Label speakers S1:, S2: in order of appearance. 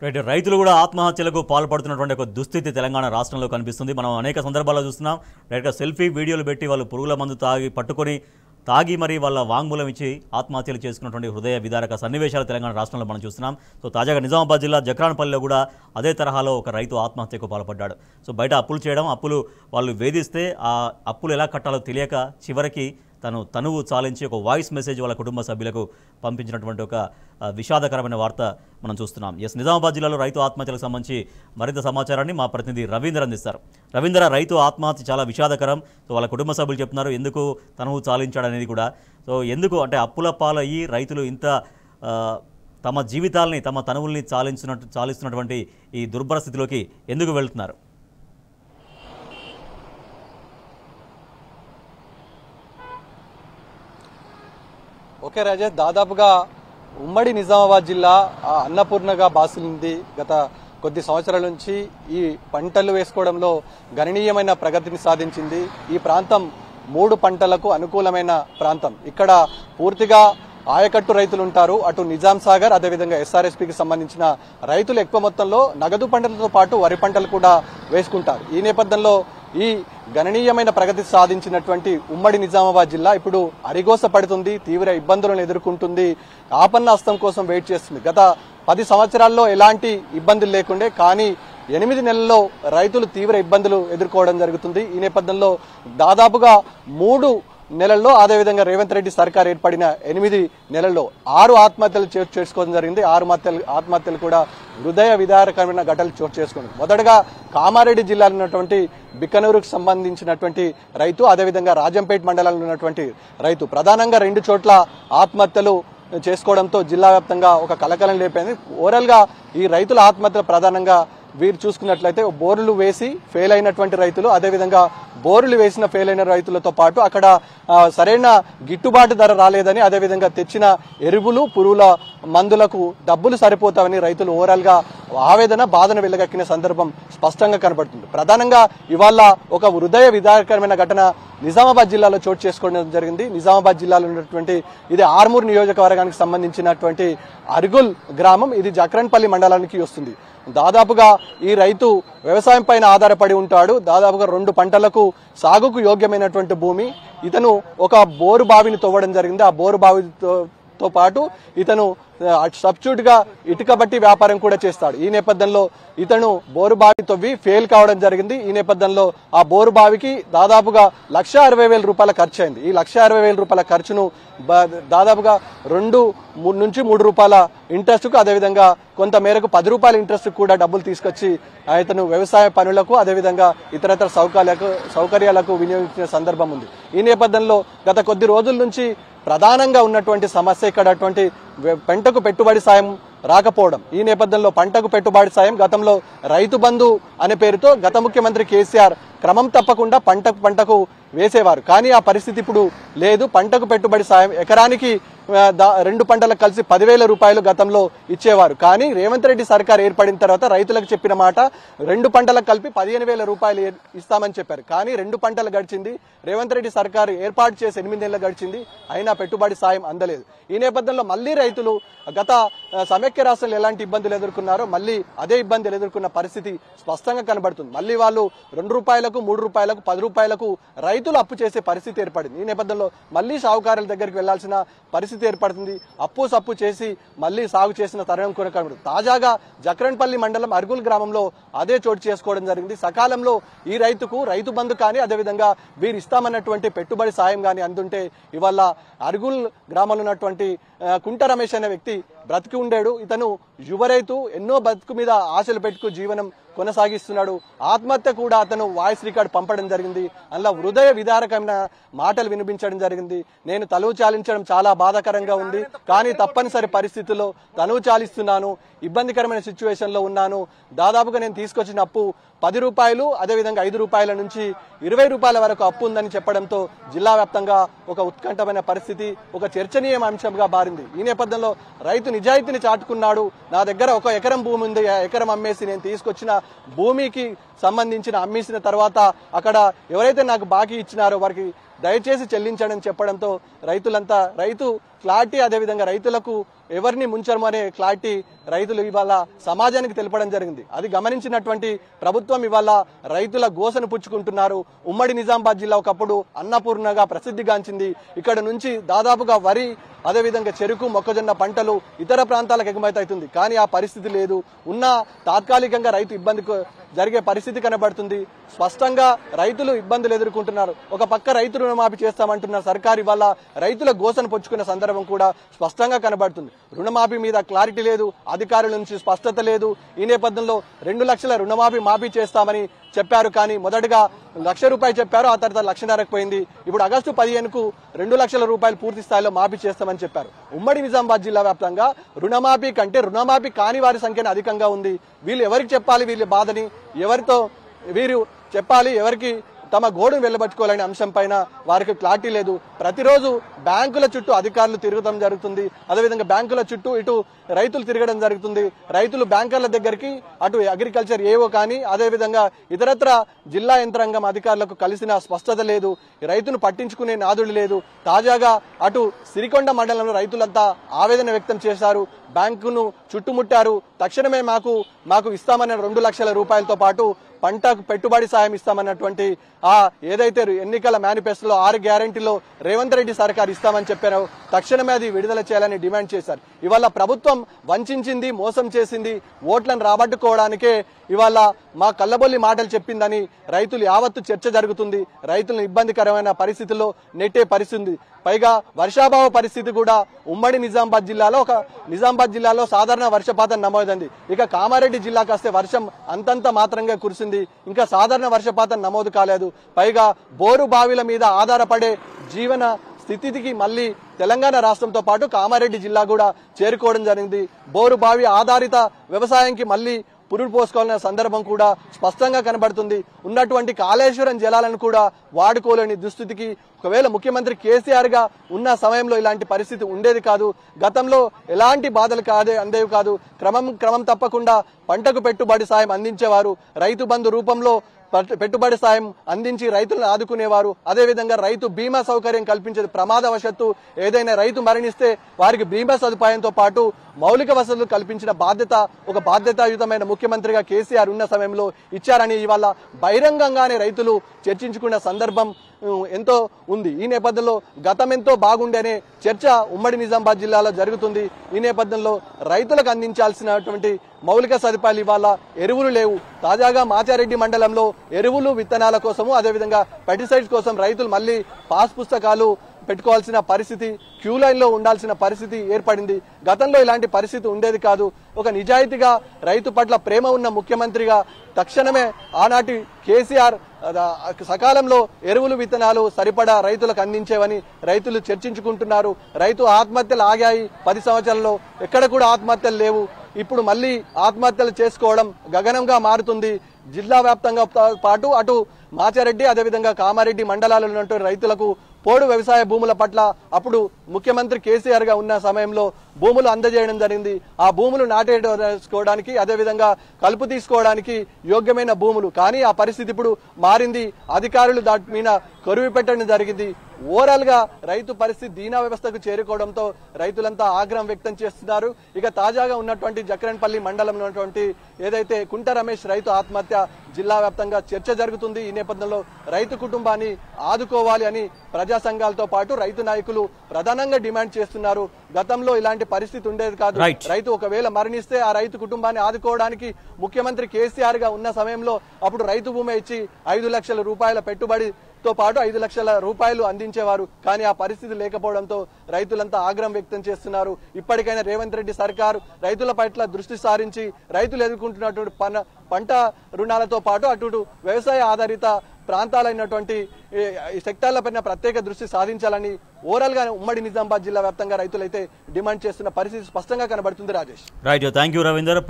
S1: రైతులు కూడా ఆత్మహత్యలకు పాల్పడుతున్నటువంటి ఒక దుస్థితి తెలంగాణ రాష్ట్రంలో కనిపిస్తుంది. మనం అనేక సందర్భాల్లో చూస్తున్నాం. డైరెక్ట్గా సెల్ఫీ వీడియోలు పెట్టి వాళ్ళు పురుగుల మందు తాగి మరి వాళ్ళ వాంగ్మూలం ఇచ్చి ఆత్మహత్యలు చేసుకున్నటువంటి హృదయ విదారక సన్నివేశాలు తెలంగాణ రాష్ట్రంలో మనం చూస్తున్నాం. సో తాజాగా నిజామాబాద్ జిల్లా జక్రాన్పల్లిలో కూడా అదే తరహాలో ఒక రైతు ఆత్మహత్యకు పాల్పడ్డాడు. సో బయట అప్పులు చేయడం, వాళ్ళు వేధిస్తే ఆ అప్పులు ఎలా కట్టాలో తెలియక చివరికి తనువు చాలించి ఒక వాయిస్ మెసేజ్ వాళ్ళ కుటుంబ సభ్యులకు పంపించినటువంటి ఒక విషాదకరమైన వార్త మనం చూస్తున్నాం. నిజామాబాద్ జిల్లాలో రైతు ఆత్మహత్యలకు సంబంధించి మరింత సమాచారాన్ని మా ప్రతినిధి రవీంద్ర అందిస్తారు. రవీంద్ర, రైతు ఆత్మహత్య చాలా విషాదకరం. సో వాళ్ళ కుటుంబ సభ్యులు చెప్తున్నారు ఎందుకు తనువు చాలించాడనేది కూడా. సో ఎందుకు అంటే అప్పుల పాలయ్యి రైతులు ఇంత తమ జీవితాలని తమ తనువుల్ని చాలిస్తున్నటువంటి ఈ దుర్భర స్థితిలోకి ఎందుకు వెళ్తున్నారు?
S2: ఓకే రాజేష్, దాదాపుగా ఉమ్మడి నిజామాబాద్ జిల్లా అన్నపూర్ణగా బాసిల్లింది. గత కొద్ది సంవత్సరాల నుంచి ఈ పంటలు వేసుకోవడంలో గణనీయమైన ప్రగతిని సాధించింది. ఈ ప్రాంతం 3 పంటలకు అనుకూలమైన ప్రాంతం. ఇక్కడ పూర్తిగా ఆయకట్టు రైతులు ఉంటారు. అటు నిజాం సాగర్, అదేవిధంగా ఎస్ఆర్ఎస్పీకి సంబంధించిన రైతులు ఎక్కువ మొత్తంలో నగదు పంటలతో పాటు వరి పంటలు కూడా వేసుకుంటారు. ఈ నేపథ్యంలో ఈ గణనీయమైన ప్రగతి సాధించినటువంటి ఉమ్మడి నిజామాబాద్ జిల్లా ఇప్పుడు అరిగోస పడుతుంది, తీవ్ర ఇబ్బందులను ఎదుర్కొంటుంది, ఆపన్న హస్తం కోసం వెయిట్ చేస్తుంది. గత 10 సంవత్సరాల్లో ఎలాంటి ఇబ్బందులు లేకుండే, కానీ 8 నెలల్లో రైతులు తీవ్ర ఇబ్బందులు ఎదుర్కోవడం జరుగుతుంది. ఈ నేపథ్యంలో దాదాపుగా 3 నెలల్లో, అదేవిధంగా రేవంత్ రెడ్డి సర్కార్ ఏర్పడిన 8 నెలల్లో 6 ఆత్మహత్యలు చోటు చేసుకోవడం జరిగింది. 6 ఆత్మహత్యలు కూడా హృదయ విదారకరమైన ఘటనలు చోటు చేసుకుంది. మొదటగా కామారెడ్డి జిల్లాలో ఉన్నటువంటి బిక్కనూరుకు సంబంధించినటువంటి రైతు, అదేవిధంగా రాజంపేట మండలంలో ఉన్నటువంటి రైతు ప్రధానంగా 2 చోట్ల ఆత్మహత్యలు చేసుకోవడంతో జిల్లా వ్యాప్తంగా ఒక కలకలం లేపింది. ఓవరాల్ గా ఈ రైతుల ఆత్మహత్యలు ప్రధానంగా వీరు చూసుకున్నట్లయితే బోర్లు వేసి ఫెయిల్ అయినటువంటి రైతులు, అదేవిధంగా బోర్లు వేసిన ఫెయిల్ అయిన రైతులతో పాటు అక్కడ సరైన గిట్టుబాటు ధర రాలేదని, అదేవిధంగా తెచ్చిన ఎరువులు పురుగుల మందులకు డబ్బులు సరిపోతామని రైతులు ఓవరాల్ గా ఆవేదన బాధన వెళ్లగక్కిన సందర్భం స్పష్టంగా కనబడుతుంది. ప్రధానంగా ఇవాళ ఒక హృదయ విదారకరమైన ఘటన నిజామాబాద్ జిల్లాలో చోటు చేసుకోవడం జరిగింది. నిజామాబాద్ జిల్లాలో ఉన్నటువంటి ఇది ఆర్మూర్ నియోజకవర్గానికి సంబంధించినటువంటి అర్గుల్ గ్రామం. ఇది జక్రన్పల్లి మండలానికి వస్తుంది. దాదాపుగా ఈ రైతు వ్యవసాయం పైన ఆధారపడి ఉంటాడు. దాదాపుగా 2 పంటలకు సాగుకు యోగ్యమైనటువంటి భూమి. ఇతను ఒక బోరు బావిని తవ్వడం జరిగింది. ఆ బోరు బావితో పాటు ఇతను సబ్స్టిట్యూట్ గా ఇటుక బట్టి వ్యాపారం కూడా చేస్తాడు. ఈ నేపథ్యంలో ఇతను బోరు బావి తవ్వి ఫెయిల్ కావడం జరిగింది. ఈ నేపథ్యంలో ఆ బోరు బావికి దాదాపుగా 1,60,000 రూపాయల ఖర్చు అయింది. ఈ 1,60,000 రూపాయల ఖర్చును దాదాపుగా 2 నుంచి 3 రూపాయల ఇంట్రెస్ట్ కు, అదేవిధంగా కొంత మేరకు 10 రూపాయల ఇంట్రెస్ట్ కూడా డబ్బులు తీసుకొచ్చి ఇతను వ్యవసాయ పనులకు, అదేవిధంగా ఇతరతర సౌకర్యాలకు వినియోగించిన సందర్భం ఉంది. ఈ నేపథ్యంలో గత కొద్ది రోజుల నుంచి ప్రధానంగా ఉన్నటువంటి సమస్య ఇక్కడ పంటకు పెట్టుబడి సాయం రాకపోవడం. ఈ నేపథ్యంలో పంటకు పెట్టుబడి సాయం గతంలో రైతు బంధు అనే పేరుతో గత ముఖ్యమంత్రి కేసీఆర్ క్రమం తప్పకుండా పంటకు వేసేవారు. కానీ ఆ పరిస్థితి ఇప్పుడు లేదు. పంటకు పెట్టుబడి సాయం ఎకరానికి 2 పంటలకు కలిసి 10,000 రూపాయలు గతంలో ఇచ్చేవారు. కానీ రేవంత్ రెడ్డి సర్కార్ ఏర్పడిన తర్వాత రైతులకు చెప్పిన మాట 2 పంటలకు కలిపి 15,000 రూపాయలు ఇస్తామని చెప్పారు. కానీ 2 పంటలు గడిచింది, రేవంత్ రెడ్డి సర్కారు ఏర్పాటు చేసి 8 నెలలు గడిచింది, అయినా పెట్టుబడి సాయం అందలేదు. ఈ నేపథ్యంలో మళ్లీ రైతులు గత సమైక్య రాష్ట్రంలో ఎలాంటి ఇబ్బందులు ఎదుర్కొన్నారో మళ్లీ అదే ఇబ్బందులు ఎదుర్కొన్న పరిస్థితి స్పష్టంగా కనబడుతుంది. మళ్లీ వాళ్ళు 2 రూపాయలకు, 3 రూపాయలకు, 10 రూపాయలకు రైతులు అప్పు చేసే పరిస్థితి ఏర్పడింది. ఈ నేపథ్యంలో మళ్లీ సాగుకారుల దగ్గరికి వెళ్లాల్సిన పరిస్థితి ఏర్పడుతుంది. అప్పు సప్పు చేసి మళ్లీ సాగు చేసిన తరుణం కూడా కనబడుతుంది. తాజాగా జక్రన్పల్లి మండలం అర్గుల్ గ్రామంలో అదే చోటు చేసుకోవడం జరిగింది. సకాలంలో ఈ రైతుకు రైతు బంధు కానీ, అదేవిధంగా వీరు ఇస్తామన్నటువంటి పెట్టుబడి సాయం కానీ అందుంటే ఇవాళ అర్గుల్ గ్రామంలో ఉన్నటువంటి కుంట రమేష్ అనే వ్యక్తి బ్రతికి ఉండేడు. ఇతను యువ రైతు, ఎన్నో బతుకు మీద ఆశలు పెట్టుకు జీవనం కొనసాగిస్తున్నాడు. ఆత్మహత్య కూడా అతను వాయిస్ రికార్డు పంపడం జరిగింది. అందులో హృదయ విదారకమైన మాటలు వినిపించడం జరిగింది. నేను తనువు చాలించడం చాలా బాధాకరంగా ఉంది, కానీ తప్పనిసరి పరిస్థితుల్లో తనువు చాలిస్తున్నాను, ఇబ్బందికరమైన సిచ్యువేషన్ లో ఉన్నాను. దాదాపుగా నేను తీసుకొచ్చిన అప్పు 10 రూపాయలు, అదేవిధంగా 5 రూపాయల నుంచి 20 రూపాయల వరకు అప్పు ఉందని చెప్పడంతో జిల్లా వ్యాప్తంగా ఒక ఉత్కంఠమైన పరిస్థితి, ఒక చర్చనీయ అంశంగా మారింది. ఈ నేపథ్యంలో రైతు నిజాయితీని చాటుకున్నాడు. నా దగ్గర 1 ఎకరం భూమి ఉంది, ఎకరం అమ్మేసి నేను తీసుకొచ్చిన భూమికి సంబంధించిన అమ్మేసిన తర్వాత అక్కడ ఎవరైతే నాకు బాకీ ఇచ్చినారో వారికి దయచేసి చెల్లించండి చెప్పడంతో రైతు క్లారిటీ, అదేవిధంగా రైతులకు ఎవరిని ముంచరు అనే క్లారిటీ రైతులు ఇవాళ సమాజానికి తెలపడం జరిగింది. అది గమనించినటువంటి ప్రభుత్వం ఇవాళ రైతుల గోసను పుచ్చుకుంటున్నారు. ఉమ్మడి నిజామాబాద్ జిల్లా ఒకప్పుడు అన్నపూర్ణగా ప్రసిద్ధిగాంచింది. ఇక్కడ నుంచి దాదాపుగా వరి, అదేవిధంగా చెరుకు, మొక్కజొన్న పంటలు ఇతర ప్రాంతాలకు ఎగుమతి అవుతుంది. కానీ ఆ పరిస్థితి లేదు. ఉన్న తాత్కాలికంగా రైతు ఇబ్బంది జరిగే పరిస్థితి కనబడుతుంది. స్పష్టంగా రైతులు ఇబ్బందులు ఎదుర్కొంటున్నారు. ఒక పక్క రైతు రుణమాఫీ చేస్తామంటున్న సర్కారు ఇవాళ రైతుల గోసను పుచ్చుకున్న సందర్భం కూడా స్పష్టంగా కనబడుతుంది. రుణమాఫీ మీద క్లారిటీ లేదు, అధికారుల నుంచి స్పష్టత లేదు. ఈ నేపథ్యంలో 2 లక్షల రుణమాఫీ చేస్తామని చెప్పారు. కానీ మొదటగా ₹1,00,000 చెప్పారు, ఆ తర్వాత ₹1,50,000 పోయింది. ఇప్పుడు ఆగస్టు 15కు ₹2,00,000 పూర్తి స్థాయిలో మాఫీ చేస్తామని చెప్పారు. ఉమ్మడి నిజామాబాద్ జిల్లా వ్యాప్తంగా రుణమాఫీ కంటే రుణమాఫీ కాని వారి సంఖ్య అధికంగా ఉంది. వీళ్ళు ఎవరికి చెప్పాలి వీళ్ళ బాధని, ఎవరితో వీరు చెప్పాలి, ఎవరికి తమ గోడును వెళ్లబట్టుకోవాలనే అంశం పైన వారికి క్లారిటీ లేదు. ప్రతిరోజు బ్యాంకుల చుట్టూ అధికారులు తిరగడం జరుగుతుంది. అదేవిధంగా బ్యాంకుల చుట్టూ ఇటు రైతులు తిరగడం జరుగుతుంది. రైతులు బ్యాంకర్ల దగ్గరికి అటు అగ్రికల్చర్ ఏవో కానీ అదేవిధంగా ఇతరత్ర జిల్లా యంత్రాంగం అధికారులకు కలిసిన స్పష్టత లేదు. రైతును పట్టించుకునే నాదుడు లేదు. తాజాగా అటు సిరికొండ మండలంలో రైతులంతా ఆవేదన వ్యక్తం చేశారు. బ్యాంకును చుట్టుముట్టారు. తక్షణమే మాకు ఇస్తామన్న ₹2,00,000 పాటు పంటకు పెట్టుబడి సాయం ఇస్తామన్నటువంటి ఏదైతే ఎన్నికల మేనిఫెస్టోలో 6 గ్యారెంటీలో రేవంత్ రెడ్డి సర్కార్ ఇస్తామని చెప్పారో తక్షణమే అది విడుదల చేయాలని డిమాండ్ చేశారు. ఇవాళ ప్రభుత్వం వంచింది, మోసం చేసింది, ఓట్లను రాబట్టుకోవడానికే ఇవాళ మా కళ్ళబొల్లి మాటలు చెప్పిందని రైతులు యావత్తు చర్చ జరుగుతుంది. రైతులను ఇబ్బందికరమైన పరిస్థితుల్లో నెట్టే పరిస్థితి. పైగా వర్షాభావ పరిస్థితి కూడా ఉమ్మడి నిజామాబాద్ జిల్లాలో సాధారణ వర్షపాతం నమోదైంది. ఇక కామారెడ్డి జిల్లాకు వస్తే వర్షం అంతంత మాత్రంగా కురిసింది. ఇంకా సాధారణ వర్షపాతం నమోదు కాలేదు. పైగా బోరు బావిల మీద ఆధారపడే జీవన స్థితికి మళ్లీ తెలంగాణ రాష్ట్రంతో పాటు కామారెడ్డి జిల్లా కూడా చేరుకోవడం జరిగింది. బోరు బావి ఆధారిత వ్యవసాయానికి మళ్లీ పురుడు పోసుకోవాలనే సందర్భం కూడా స్పష్టంగా కనబడుతుంది. ఉన్నటువంటి కాళేశ్వరం జలాలను కూడా వాడుకోలేని దుస్థితికి ఒకవేళ ముఖ్యమంత్రి కేసీఆర్ గా ఉన్న సమయంలో ఇలాంటి పరిస్థితి ఉండేది కాదు. గతంలో ఎలాంటి బాధలు అందేవి కాదు. క్రమం తప్పకుండా పంటకు పెట్టుబడి సాయం అందించేవారు. రైతు బంధు రూపంలో పెట్టుబడి సాయం అందించి రైతులను ఆదుకునేవారు. అదేవిధంగా రైతు బీమా సౌకర్యం కల్పించేది. ప్రమాదవశత్తు ఏదైనా రైతు మరణిస్తే వారికి బీమా సదుపాయంతో పాటు మౌలిక వసతులు కల్పించిన ఒక బాధ్యతాయుతమైన ముఖ్యమంత్రిగా కేసీఆర్ ఉన్న సమయంలో ఇచ్చారని ఇవాళ బహిరంగంగానే రైతులు చర్చించుకున్న సందర్భం ఎంతో ఉంది. ఈ నేపథ్యంలో గతం ఎంతో బాగుండేనే చర్చ ఉమ్మడి నిజామాబాద్ జిల్లాలో జరుగుతుంది. ఈ నేపథ్యంలో రైతులకు అందించాల్సినటువంటి మౌలిక సదుపాయాలు ఇవాళ ఎరువులు లేవు. తాజాగా మాచారెడ్డి మండలంలో ఎరువులు, విత్తనాల కోసము అదేవిధంగా పెస్టిసైడ్స్ కోసం రైతులు మళ్లీ పాస్ పుస్తకాలు పెట్టుకోవాల్సిన పరిస్థితి, క్యూ లైన్ లో ఉండాల్సిన పరిస్థితి ఏర్పడింది. గతంలో ఇలాంటి పరిస్థితి ఉండేది కాదు. ఒక నిజాయితీగా రైతు పట్ల ప్రేమ ఉన్న ముఖ్యమంత్రిగా తక్షణమే ఆనాటి కేసీఆర్ సకాలంలో ఎరువులు, విత్తనాలు సరిపడా రైతులకు అందించేవని రైతులు చర్చించుకుంటున్నారు. రైతు ఆత్మహత్యలు ఆగాయి. 10 సంవత్సరాల్లో ఎక్కడ కూడా ఆత్మహత్యలు లేవు. ఇప్పుడు మళ్లీ ఆత్మహత్యలు చేసుకోవడం గగనంగా మారుతుంది. జిల్లా వ్యాప్తంగా పాటు అటు మాచారెడ్డి అదేవిధంగా కామారెడ్డి మండలాల్లో ఉన్నటువంటి రైతులకు పోడు వ్యవసాయ భూముల పట్ల అప్పుడు ముఖ్యమంత్రి కేసీఆర్ గా ఉన్న సమయంలో భూములు అందజేయడం జరిగింది. ఆ భూములు నాటేసుకోవడానికి అదేవిధంగా కలుపు తీసుకోవడానికి యోగ్యమైన భూములు. కానీ ఆ పరిస్థితి ఇప్పుడు మారింది. అధికారులు దాని మీద కొరువు పెట్టడం జరిగింది. ఓవరాల్ గా రైతు పరిస్థితి దీనా వ్యవస్థకు చేరుకోవడంతో రైతులంతా ఆగ్రహం వ్యక్తం చేస్తున్నారు. ఇక తాజాగా ఉన్నటువంటి జక్రన్పల్లి మండలంలో ఉన్నటువంటి ఏదైతే కుంట రమేష్ రైతు ఆత్మహత్య జిల్లా వ్యాప్తంగా చర్చ జరుగుతుంది. ఈ నేపథ్యంలో రైతు కుటుంబాన్ని ఆదుకోవాలి అని ప్రజా సంఘాలతో పాటు రైతు నాయకులు ప్రధానంగా డిమాండ్ చేస్తున్నారు. గతంలో ఇలాంటి పరిస్థితి ఉండేది కాదు. రైతు ఒకవేళ మరణిస్తే ఆ రైతు కుటుంబాన్ని ఆదుకోవడానికి ముఖ్యమంత్రి కేసీఆర్ గా ఉన్న సమయంలో అప్పుడు రైతు భూమి ఇచ్చి ₹5,00,000 పెట్టుబడితో పాటు ₹5,00,000 అందించేవారు. కానీ ఆ పరిస్థితి లేకపోవడంతో రైతులంతా ఆగ్రహం వ్యక్తం చేస్తున్నారు. ఇప్పటికైనా రేవంత్ రెడ్డి సర్కారు రైతుల పట్ల దృష్టి సారించి రైతులు ఎదుర్కొంటున్నటువంటి పంట రుణాలతో పాటు అటు వ్యవసాయ ఆధారిత ప్రాంతాలైనటువంటి సెక్టార్లపైన ప్రత్యేక దృష్టి సాధించాలని ఓవరాల్ గా ఉమ్మడి నిజామాబాద్ జిల్లా వ్యాప్తంగా రైతులైతే డిమాండ్ చేస్తున్న పరిస్థితి స్పష్టంగా కనబడుతుంది. Rajesh,
S1: right, thank you Ravinder.